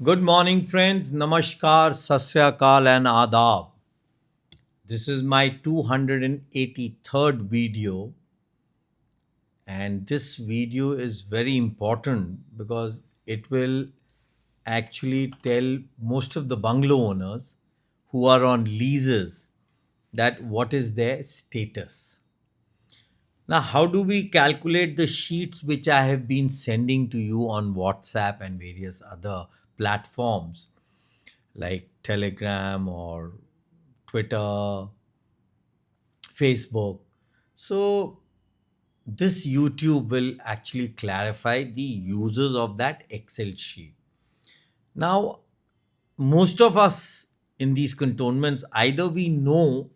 Good morning, friends. Namaskar, Sasyakal, and Adab. This is my 283rd video, and this video is very important because it will actually tell most of the bungalow owners who are on leases that what is their status. Now, how do we calculate the sheets which I have been sending to you on WhatsApp and various other platforms like Telegram or Twitter, Facebook? So, this YouTube will actually clarify the uses of that Excel sheet. Now, most of us in these cantonments, either we know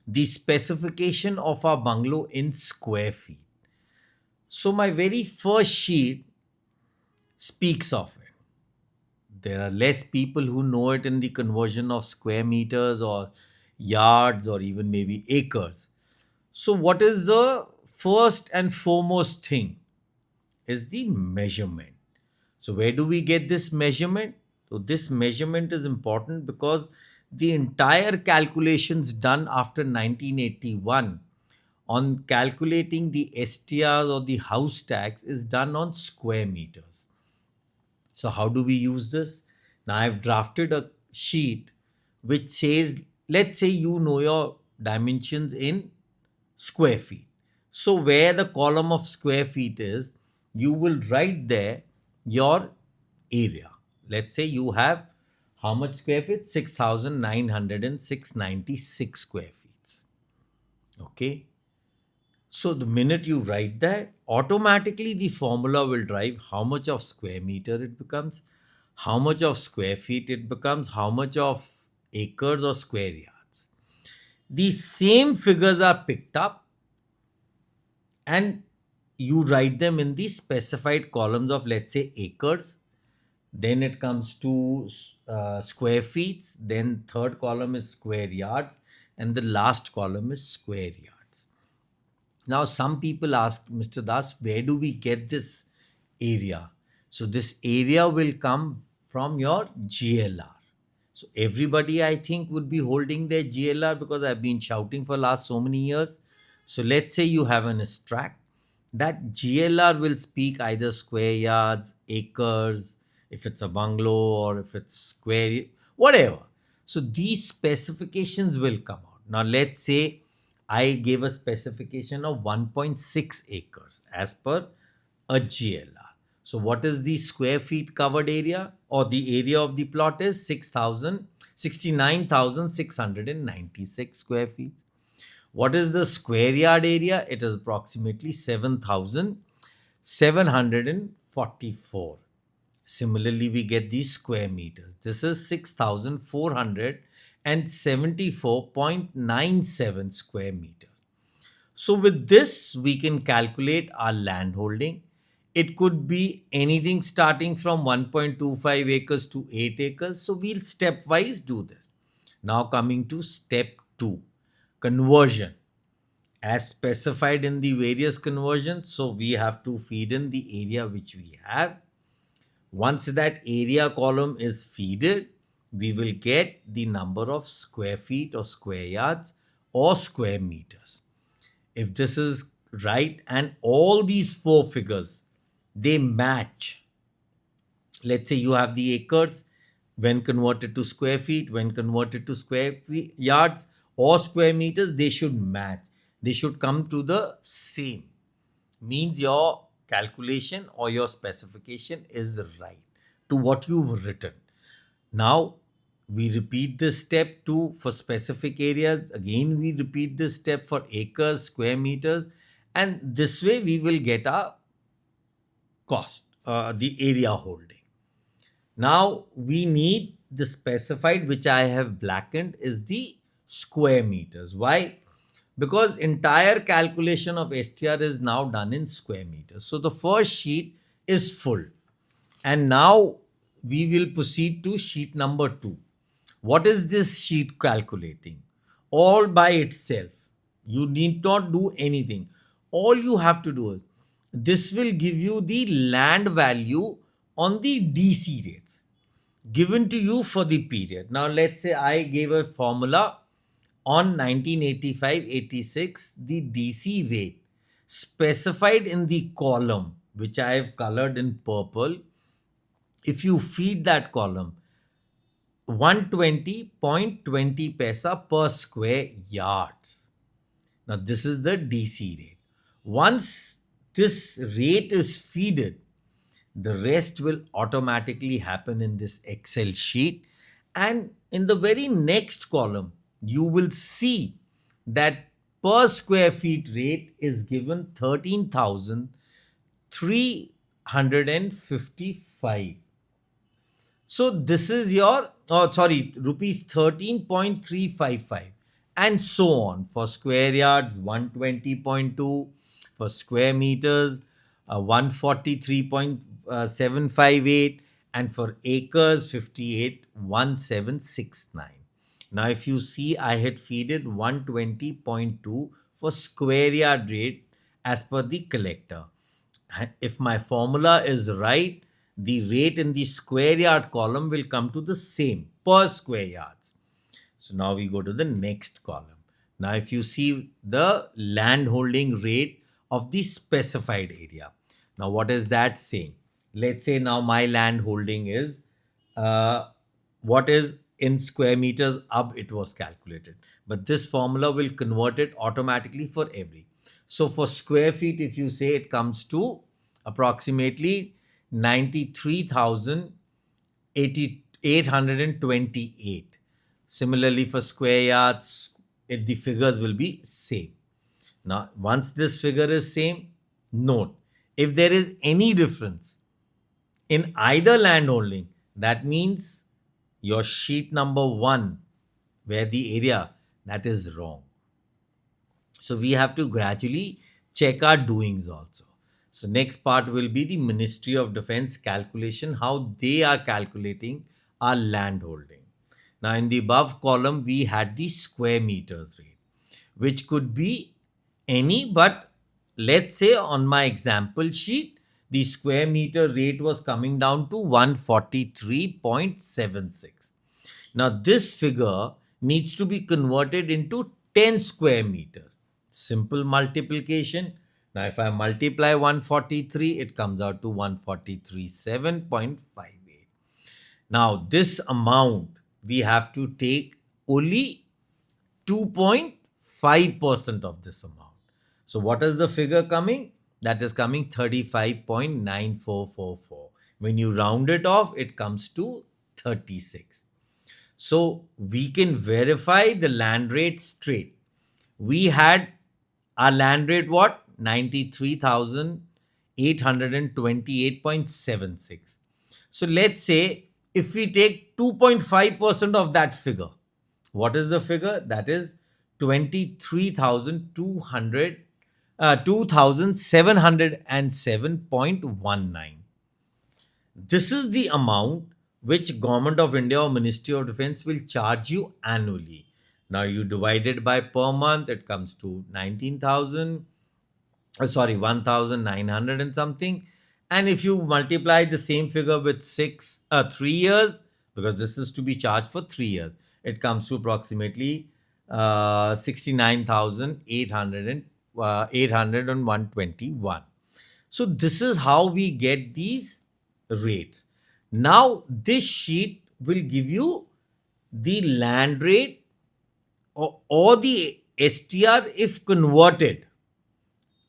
the specification of our bungalow in square feet. So, my very first sheet speaks of it. There are less people who know it in the conversion of square meters or yards or even maybe acres. So, what is the first and foremost thing is the measurement. So, where do we get this measurement? So, this measurement is important because the entire calculations done after 1981 on calculating the STRs or the house tax is done on square meters. So, how do we use this? Now, I've drafted a sheet which says, let's say you know your dimensions in square feet. So, where the column of square feet is, you will write there your area. Let's say you have how much square feet? 6,996 square feet. Okay. So, the minute you write that, automatically the formula will drive how much of square meter it becomes, how much of square feet it becomes, how much of acres or square yards. These same figures are picked up and you write them in the specified columns of, let's say, acres. Then it comes to square feet. Then third column is square yards, and the last column is square yards. Now, some people ask, Mr. Das, where do we get this area? So, this area will come from your GLR. So, everybody I think would be holding their GLR because I've been shouting for last so many years. So, let's say you have an extract. That GLR will speak either square yards, acres, if it's a bungalow or if it's square, whatever. So, these specifications will come out. Now, let's say I gave a specification of 1.6 acres as per a GLR. So, what is the square feet covered area or the area of the plot is 69,696 square feet. What is the square yard area? It is approximately 7,744. Similarly, we get these square meters. This is 6,474.97 square meters. So, with this, we can calculate our land holding. It could be anything starting from 1.25 acres to 8 acres. So, we'll stepwise do this. Now, coming to step 2, conversion. As specified in the various conversions, so we have to feed in the area which we have. Once that area column is feeded, we will get the number of square feet or square yards or square meters. If this is right and all these four figures, they match. Let's say you have the acres when converted to square feet, when converted to yards or square meters, they should match. They should come to the same. Means your calculation or your specification is right to what you've written. Now, we repeat this step 2 for specific areas. Again, we repeat this step for acres, square meters, and this way we will get our cost, the area holding. Now, we need the specified, which I have blackened, is the square meters. Why? Because entire calculation of STR is now done in square meters. So, the first sheet is full. And now we will proceed to sheet number 2. What is this sheet calculating? All by itself. You need not do anything. All you have to do is this will give you the land value on the DC rates. given to you for the period. Now, let's say I gave a formula on 1985-86, the DC rate specified in the column, which I have colored in purple. If you feed that column 120.20 paisa per square yards. Now, this is the DC rate. Once this rate is feeded, the rest will automatically happen in this Excel sheet. And in the very next column, you will see that per square feet rate is given 13,355. So this is your, oh sorry, rupees 13.355, and so on. For square yards, 120.2, for square meters, 143.758, and for acres, 581769. Now, if you see, I had feeded 120.2 for square yard rate as per the collector. If my formula is right, the rate in the square yard column will come to the same per square yards. So now we go to the next column. Now, if you see the land holding rate of the specified area. Now, what is that saying? Let's say now my land holding is what is in square meters up it was calculated. But this formula will convert it automatically for every. So for square feet, if you say, it comes to approximately 93,828. Similarly, for square yards, the figures will be same. Now, once this figure is same, note, if there is any difference in either landholding, that means your sheet number 1, where the area, that is wrong. So we have to gradually check our doings also. So next part will be the Ministry of Defense calculation, how they are calculating our land holding. Now, in the above column, we had the square meters rate, which could be any, but let's say on my example sheet, the square meter rate was coming down to 143.76. Now, this figure needs to be converted into 10 square meters. Simple multiplication. Now, if I multiply 143, it comes out to 143.758. Now, this amount, we have to take only 2.5% of this amount. So what is the figure coming? That is coming 35.9444. When you round it off, it comes to 36. So we can verify the land rate straight. We had our land rate what? 93,828.76. So let's say if we take 2.5% of that figure, what is the figure? That is 2,707.19. This is the amount which Government of India or Ministry of Defense will charge you annually. Now you divide it by per month, it comes to 1,900 and something. And if you multiply the same figure with 3 years, because this is to be charged for 3 years, it comes to approximately 69,800 and 121. So this is how we get these rates. Now this sheet will give you the land rate or the STR if converted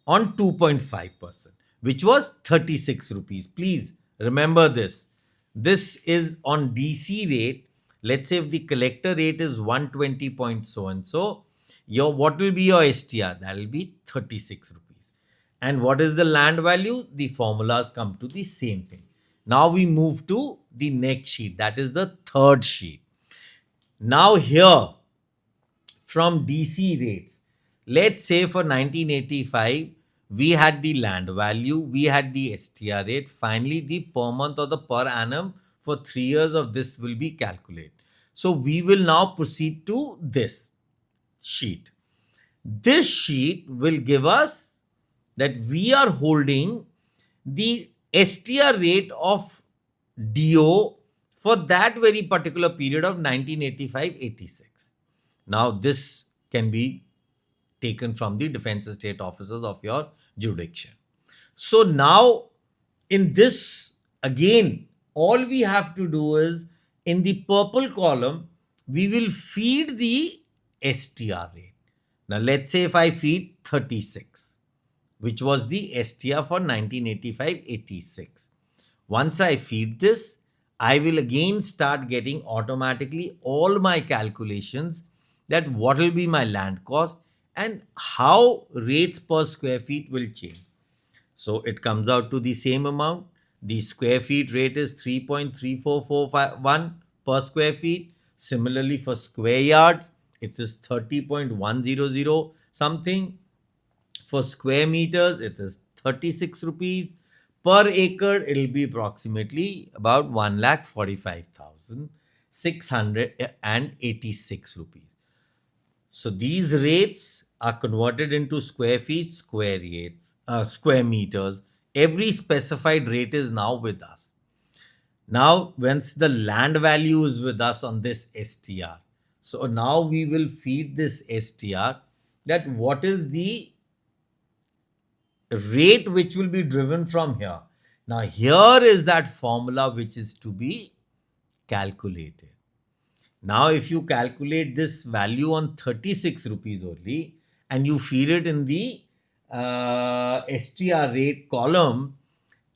on 2.5%, which was 36 rupees. Please remember this. This is on DC rate. Let's say if the collector rate is 120 point so and so, what will be your STR? That will be 36 rupees. And what is the land value? The formulas come to the same thing. Now we move to the next sheet. That is the third sheet. Now here, from DC rates, let's say for 1985, we had the land value, we had the STR rate, finally the per month or the per annum for 3 years of this will be calculated. So we will now proceed to this sheet. This sheet will give us that we are holding the STR rate of DO for that very particular period of 1985-86. Now, this can be taken from the defense estate officers of your jurisdiction. So now, in this, again, all we have to do is, in the purple column, we will feed the STR rate. Now, let's say if I feed 36, which was the STR for 1985-86. Once I feed this, I will again start getting automatically all my calculations, that what will be my land cost and how rates per square feet will change. So it comes out to the same amount. The square feet rate is 3.3441 per square feet. Similarly, for square yards, it is 30.100 something. For square meters, it is 36 rupees. Per acre, it will be approximately about 1,45,686 rupees. So these rates are converted into square feet, square meters. Every specified rate is now with us. Now, once the land value is with us on this STR, so now we will feed this STR, that what is the rate which will be driven from here. Now, here is that formula which is to be calculated. Now, if you calculate this value on 36 rupees only and you feed it in the STR rate column,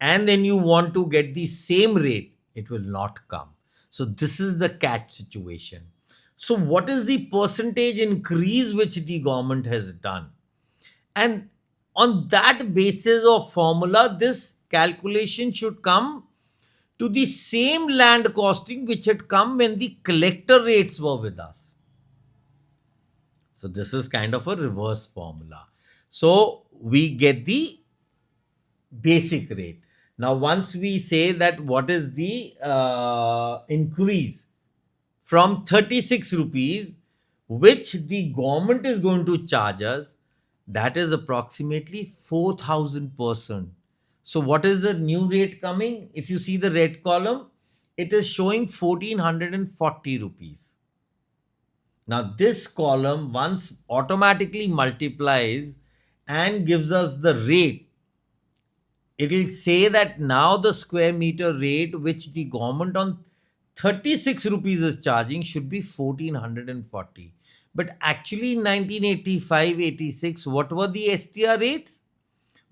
and then you want to get the same rate, it will not come. So, this is the catch situation. So, what is the percentage increase which the government has done? And on that basis of formula, this calculation should come to the same land costing which had come when the collector rates were with us. So this is kind of a reverse formula. So we get the basic rate. Now, once we say that what is the increase from 36 rupees, which the government is going to charge us, that is approximately 4,000%. So what is the new rate coming? If you see the red column, it is showing 1,440 rupees. Now this column once automatically multiplies and gives us the rate. It will say that now the square meter rate which the government on 36 rupees is charging should be 1,440. But actually in 1985-86, what were the STR rates?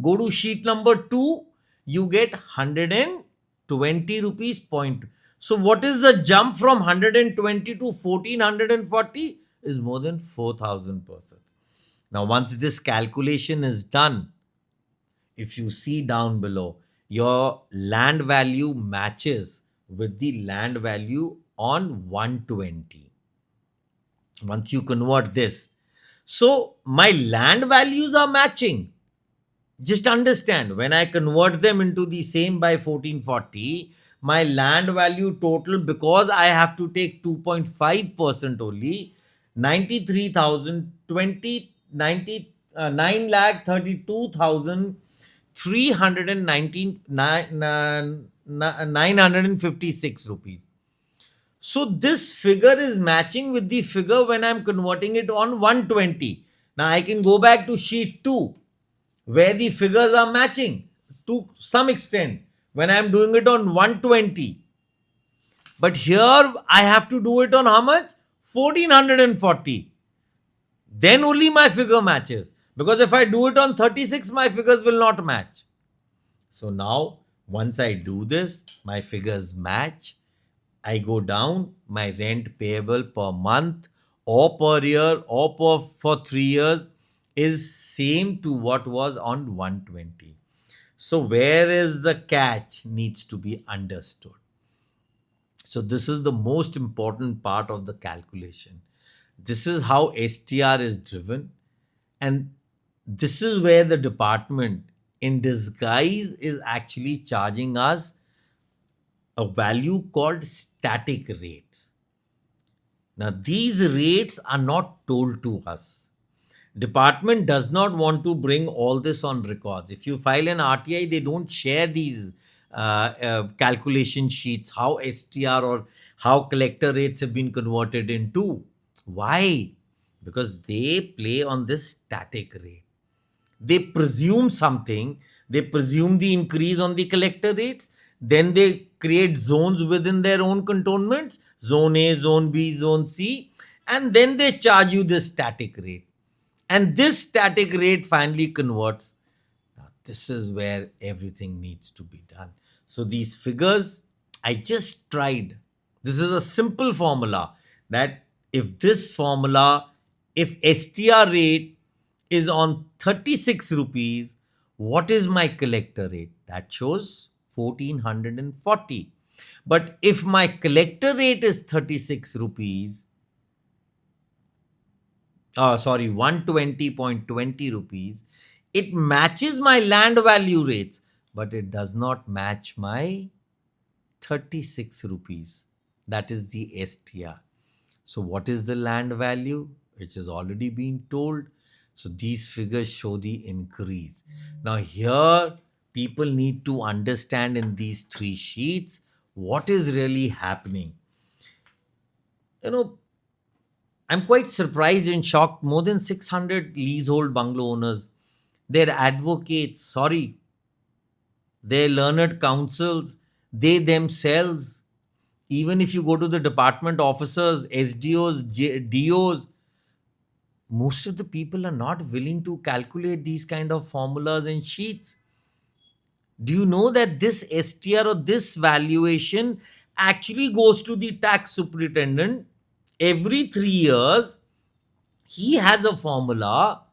Go to sheet number 2, you get 120 rupees point. So what is the jump from 120 to 1,440? Is more than 4,000%. Now, once this calculation is done, if you see down below, your land value matches with the land value on 120. Once you convert this, so my land values are matching. Just understand, when I convert them into the same by 1440, my land value total, because I have to take 2.5% only, 9,356 rupees. So this figure is matching with the figure when I'm converting it on 120. Now I can go back to sheet 2 where the figures are matching to some extent when I'm doing it on 120. But here I have to do it on how much? 1,440. Then only my figure matches. Because if I do it on 36, my figures will not match. So now, once I do this, my figures match. I go down, my rent payable per month or per year or for 3 years is same to what was on 120. So where is the catch needs to be understood. So this is the most important part of the calculation. This is how STR is driven, and this is where the department in disguise is actually charging us a value called static rates. Now these rates are not told to us. Department does not want to bring all this on records. If you file an RTI, they don't share these calculation sheets, how STR or how collector rates have been converted into. Why? Because they play on this static rate. They presume something, they presume the increase on the collector rates, then they create zones within their own cantonments, zone A, zone B, zone C, and then they charge you this static rate. And this static rate finally converts. Now, this is where everything needs to be done. So, these figures, I just tried. This is a simple formula that if this formula, if STR rate is on 36 rupees, what is my collector rate? That shows 1440. But if my collector rate is 36 rupees, sorry, 120.20 rupees, it matches my land value rates, but it does not match my 36 rupees. That is the STR. So what is the land value? Which has already been told. So these figures show the increase. Now here people need to understand in these three sheets what is really happening. You know, I'm quite surprised and shocked. More than 600 leasehold bungalow owners, their advocates, sorry, their learned counsels, they themselves, even if you go to the department officers, SDOs, DOs, most of the people are not willing to calculate these kind of formulas and sheets. Do you know that this STR or this valuation actually goes to the tax superintendent every 3 years? He has a formula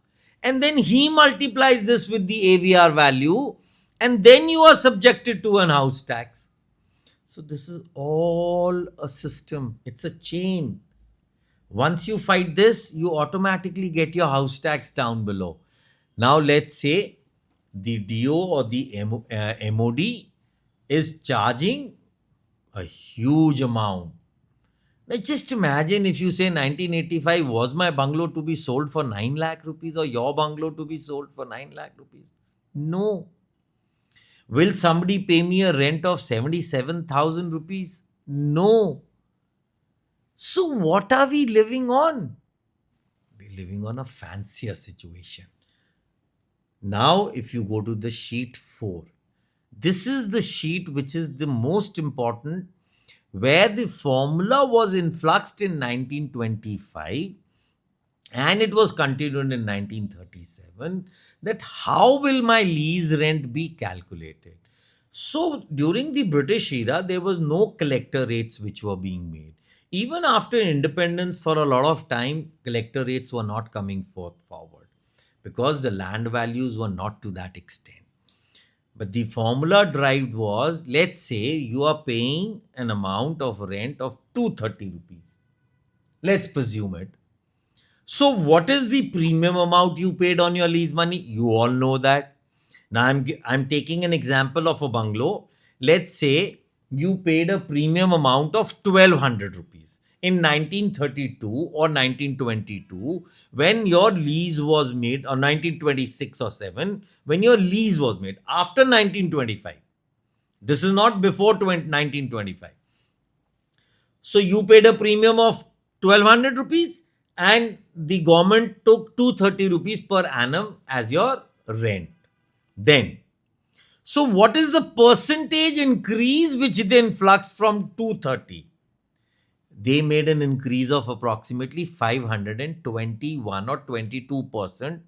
and then he multiplies this with the AVR value, and then you are subjected to an house tax. So this is all a system. It's a chain. Once you fight this, you automatically get your house tax down below. Now let's say the DO or the MOD is charging a huge amount. Now just imagine if you say 1985 was my bungalow to be sold for 9 lakh rupees or your bungalow to be sold for 9 lakh rupees. No. Will somebody pay me a rent of 77,000 rupees? No. So what are we living on? We're living on a fancier situation. Now, if you go to the sheet 4, this is the sheet which is the most important, where the formula was influxed in 1925 and it was continued in 1937, that how will my lease rent be calculated. So during the British era, there was no collector rates which were being made. Even after independence, for a lot of time, collector rates were not coming forward because the land values were not to that extent. But the formula derived was, let's say you are paying an amount of rent of 230 rupees. Let's presume it. So what is the premium amount you paid on your lease money? You all know that. Now I'm taking an example of a bungalow. Let's say you paid a premium amount of 1200 rupees in 1932 or 1922 when your lease was made, or 1926 or 7 when your lease was made, after 1925. This is not before 1925. So you paid a premium of 1200 rupees and the government took 230 rupees per annum as your rent. Then, so what is the percentage increase which then fluxed from 230? They made an increase of approximately 521 or 22%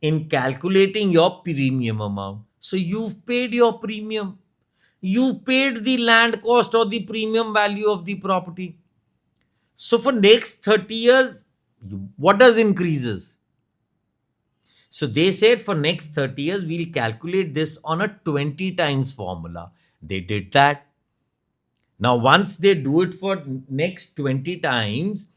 in calculating your premium amount. So you've paid your premium. You've paid the land cost or the premium value of the property. So for next 30 years, what does increases? So they said for next 30 years, we'll calculate this on a 20 times formula. They did that. Now, once they do it for next 20 times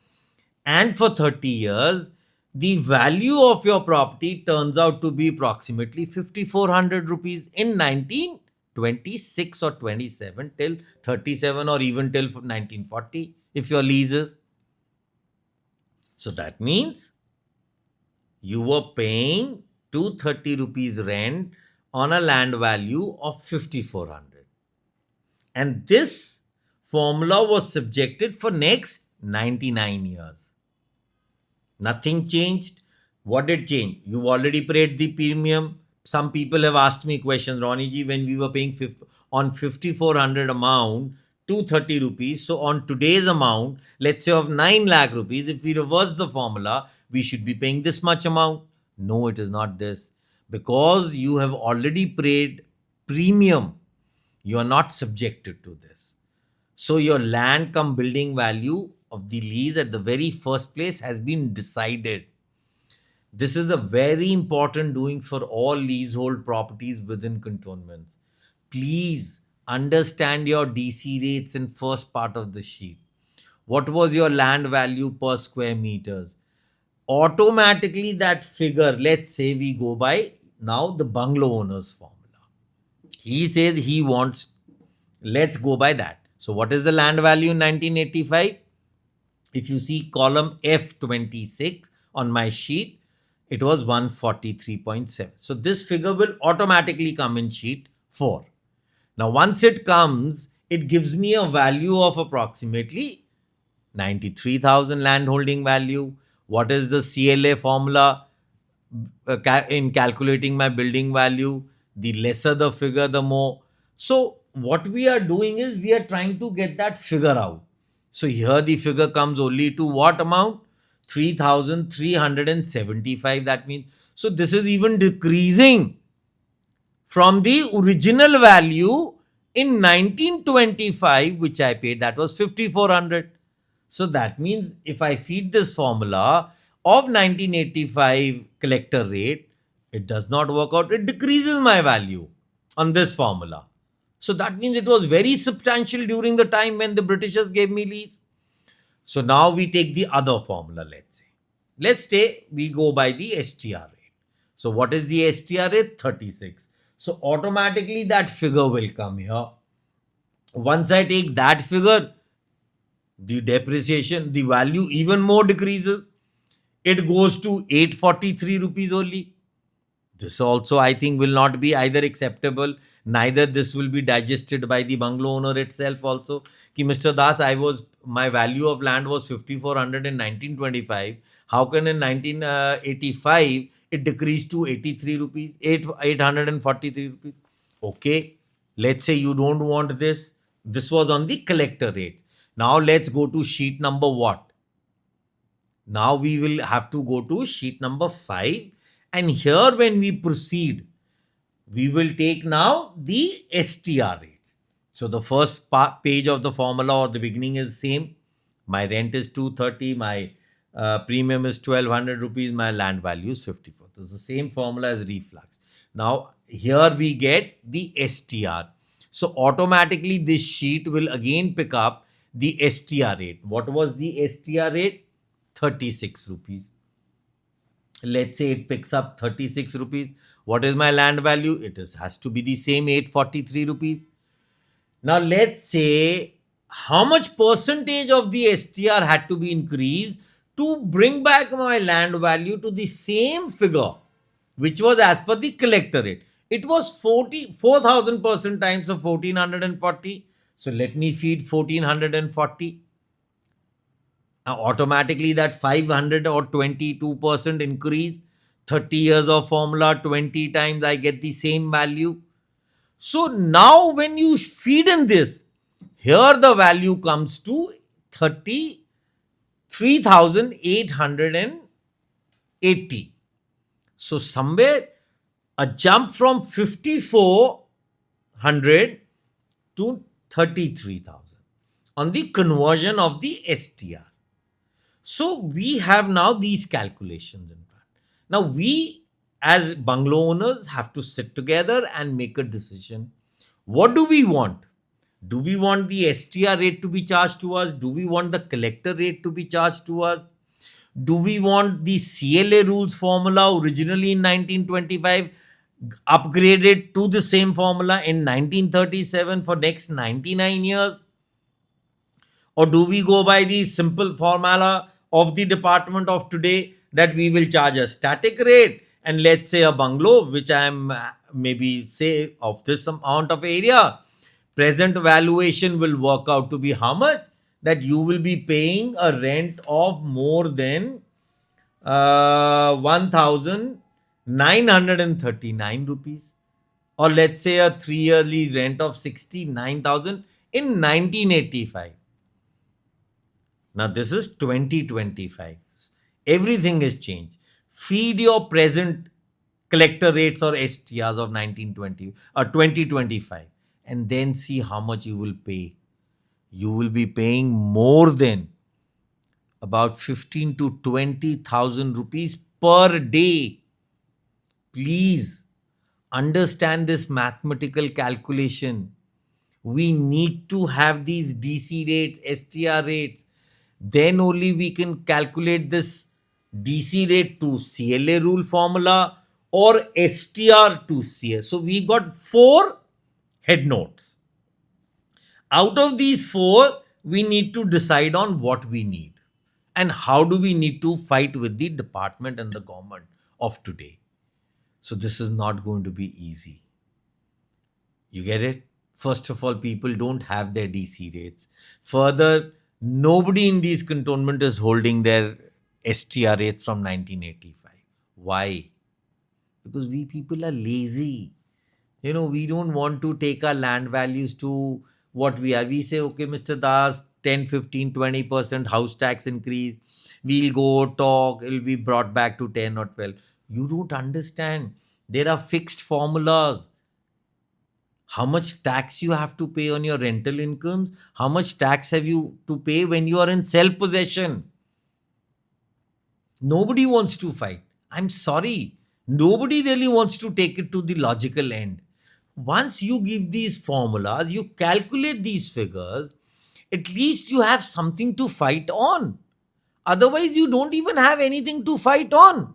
and for 30 years, the value of your property turns out to be approximately 5,400 rupees in 1926 or 27 till 37 or even till 1940 if your leases. So that means you were paying 230 rupees rent on a land value of 5,400. And this formula was subjected for next 99 years. Nothing changed. What did change? You've already paid the premium. Some people have asked me questions, Ronnie ji, when we were paying on 5400 amount, 230 rupees. So on today's amount, let's say of 9 lakh rupees, if we reverse the formula, we should be paying this much amount. No, it is not this. Because you have already paid premium, you are not subjected to this. So your land cum building value of the lease at the very first place has been decided. This is a very important doing for all leasehold properties within cantonments. Please understand your DC rates in first part of the sheet. What was your land value per square meters? Automatically that figure, let's say we go by now the bungalow owner's formula. He says he wants, let's go by that. So what is the land value in 1985? If you see column F26 on my sheet, it was 143.7. So this figure will automatically come in sheet 4. Now once it comes, it gives me a value of approximately 93,000 land holding value. What is the CLA formula in calculating my building value? The lesser the figure, the more. So what we are doing is we are trying to get that figure out. So here the figure comes only to what amount? 3,375. That means, so this is even decreasing from the original value in 1925, which I paid, that was 5,400. So that means if I feed this formula of 1985 collector rate, it does not work out. It decreases my value on this formula. So that means it was very substantial during the time when the Britishers gave me lease. So now we take the other formula, let's say. Let's say we go by the STR rate. So what is the STR rate? 36. So automatically that figure will come here. Once I take that figure, the depreciation, the value even more decreases. It goes to 843 rupees only. This also, I think, will not be either acceptable, neither this will be digested by the bungalow owner itself also. Ki Mr. Das, my value of land was 5,400 in 1925. How can in 1985 it decreased to 83 rupees, 843 rupees? Okay, let's say you don't want this. This was on the collector rate. Now let's go to sheet number what? Now we will have to go to sheet number 5. And here when we proceed, we will take now the STR rate. So the first page of the formula or the beginning is same. My rent is 230, my premium is 1,200 rupees, my land value is 54. So it's the same formula as reflux. Now here we get the STR. So automatically this sheet will again pick up the STR rate. What was the STR rate? 36 rupees. Let's say it picks up 36 rupees. What is my land value? Has to be the same 843 rupees. Now let's say how much percentage of the STR had to be increased to bring back my land value to the same figure, which was as per the collector rate. It was 4,000% times of 1,440. So let me feed 1,440. Now automatically that 500 or 22% increase, 30 years of formula, 20 times I get the same value. So now when you feed in this, here the value comes to 33,880. So somewhere a jump from 5,400 to 33,000 on the conversion of the STR. So we have now these calculations in front. Now we as bungalow owners have to sit together and make a decision. What do we want? Do we want the STR rate to be charged to us? Do we want the collector rate to be charged to us? Do we want the CLA rules formula originally in 1925 upgraded to the same formula in 1937 for next 99 years? Or do we go by the simple formula of the department of today that we will charge a static rate, and let's say a bungalow, which I am maybe say of this amount of area, present valuation will work out to be how much? That you will be paying a rent of more than 1,939 rupees. Or let's say a 3 yearly rent of 69,000 in 1985. Now this is 2025. Everything has changed. Feed your present collector rates or STRs of 1920 or 2025 and then see how much you will pay. You will be paying more than about 15 to 20,000 rupees per day. Please understand this mathematical calculation. We need to have these DC rates, STR rates. Then only we can calculate this DC rate to CLA rule formula or STR to CS. So we got four head notes. Out of these four, we need to decide on what we need and how do we need to fight with the department and the government of today. So this is not going to be easy. You get it? First of all, people don't have their DC rates. Further, nobody in these cantonment is holding their STR rates from 1985. Why? Because we people are lazy. We don't want to take our land values to what we are. We say, okay, Mr. Das, 10, 15, 20% house tax increase. We'll go talk, it'll be brought back to 10 or 12. You don't understand. There are fixed formulas. How much tax you have to pay on your rental incomes? How much tax have you to pay when you are in self-possession? Nobody wants to fight. I'm sorry. Nobody really wants to take it to the logical end. Once you give these formulas, you calculate these figures, at least you have something to fight on. Otherwise, you don't even have anything to fight on.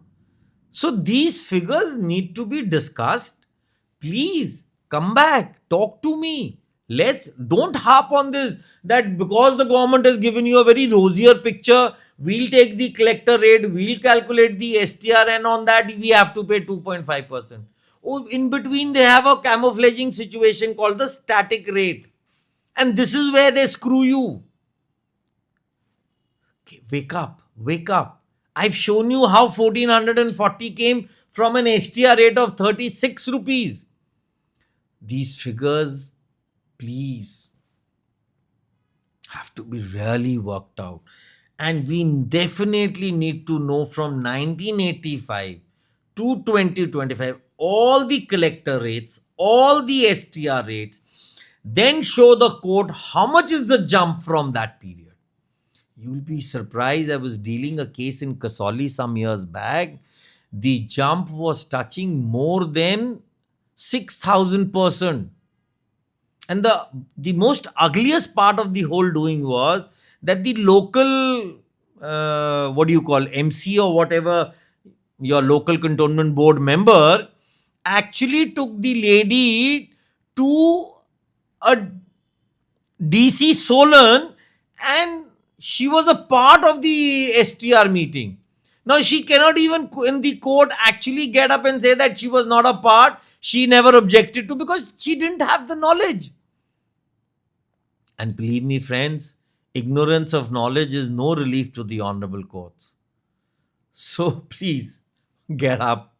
So these figures need to be discussed. Please come back, talk to me. Don't harp on this that because the government has given you a very rosier picture, we'll take the collector rate, we'll calculate the STR, and on that we have to pay 2.5%. Oh, in between, they have a camouflaging situation called the static rate. And this is where they screw you. Okay, wake up, wake up. I've shown you how 1440 came from an STR rate of 36 rupees. These figures, please, have to be really worked out. And we definitely need to know from 1985 to 2025 all the collector rates, all the STR rates, then show the court how much is the jump from that period. You'll be surprised. I was dealing a case in Kasoli some years back. The jump was touching more than 6,000%. And the most ugliest part of the whole doing was that the local, what do you call, MC or whatever, your local cantonment board member, actually took the lady to a DC Solon and she was a part of the STR meeting. Now she cannot even in the court actually get up and say that she was not a part, she never objected to because she didn't have the knowledge. And believe me, friends, ignorance of knowledge is no relief to the honorable courts. So please get up.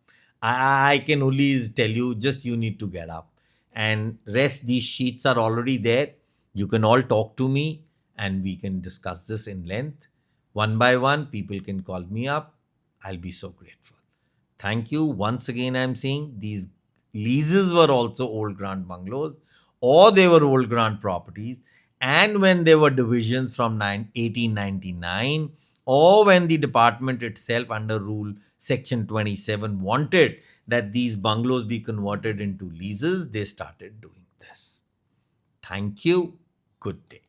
I can only tell you, just you need to get up. And rest, these sheets are already there. You can all talk to me and we can discuss this in length. One by one, people can call me up. I'll be so grateful. Thank you. Once again, I'm saying these leases were also old grant bungalows or they were old grant properties. And when there were divisions from 1899 or when the department itself under rule section 27 wanted that these bungalows be converted into leases, they started doing this. Thank you. Good day.